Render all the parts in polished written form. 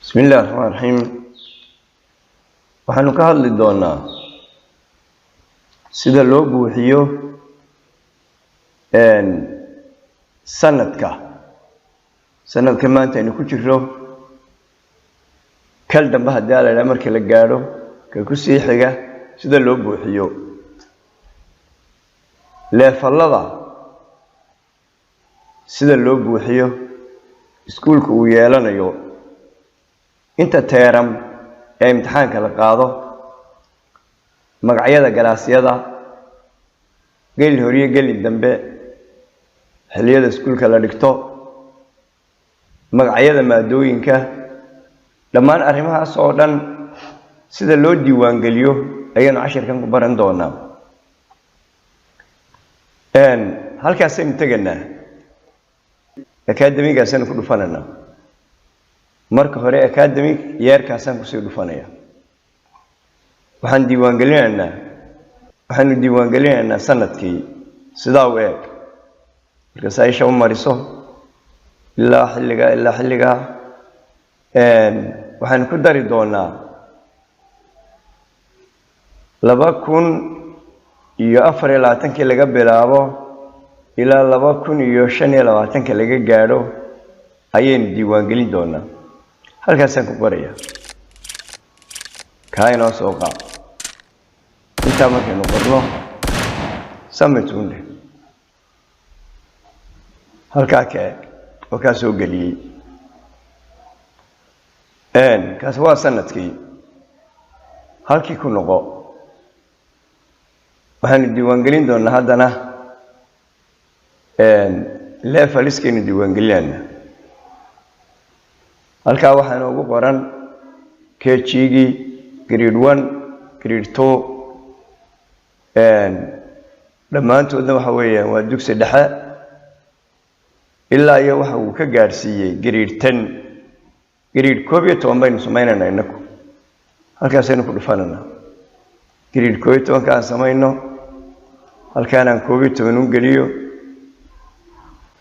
بسم الله الرحمن الرحيم. waxaanu ka hadli doonaa sida loo buuxiyo sanadka maanta aynu ku jirro kal dambe haddii la markii la gaaro ka ku sii xiga sida loo buuxiyo leefallada sida loo buuxiyo iskuulku uu yeelanayo inta teeram ee imtixaanka la qaado magacyada galaasyada geli horiye geli dambe xilliyada iskuulka la dhigto magacyada maadooyinka dhammaan arrimahaas oo dhan sida loo diiwaan geliyo ayaan casharkan ku baran doonaa halkaas aynu teganaa academic-gaasaan ku dhufananaa marka hore academic yeerkaasaan kusii dhufanaya waxaanu diiwaangelinaynaa sanadkii sidaa u eeg markaas aisha u mariso ilaa xilligaa waxaanu ku dari doonaa 2024 laga bilaabo ilaa 2025 laga gaadho ayaynu diiwaangelin doonaa halkaasaan ku qoraya kaa inoo soo qaad intaa markaynu qorno samituunde halkaa ka eeg oo kaa soo geliyey kaas waa sanadkii halkii ku noqo waxaanu diiwaangelin doonaa haddana leefaliskaynu diiwaangelinayna halkaa waxaa noogu qoran kgii grade 1 grade 2 dhammaantoodna waxa weeyaan waa dugsi dhexe ilaa iyo waxa uu ka gaadhsiiyey grade 10 grade 11 baynu samaynaynaa inaku halkaasaynu ku dhufananaa grade 11 kaan samayno halkaanaan 11 u geliyo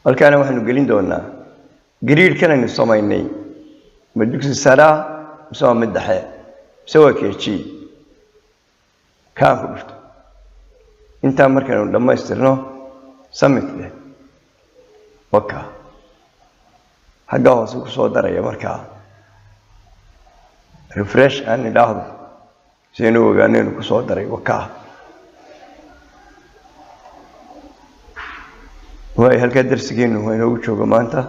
halkaana waxaanu gelin doonaa grade-kan aynu samaynay ma dugsi sare mise waa mid dhexe mise waa kg kaan ku dhufto intaa markaynu dhammaystirno summit leh waka xagga hoose ku soo daraya markaa refresh aan idhaahdo sidaynu ogaano inuu ku soo daray waka waay halkaa darsigeenu waa inoogu joogo maanta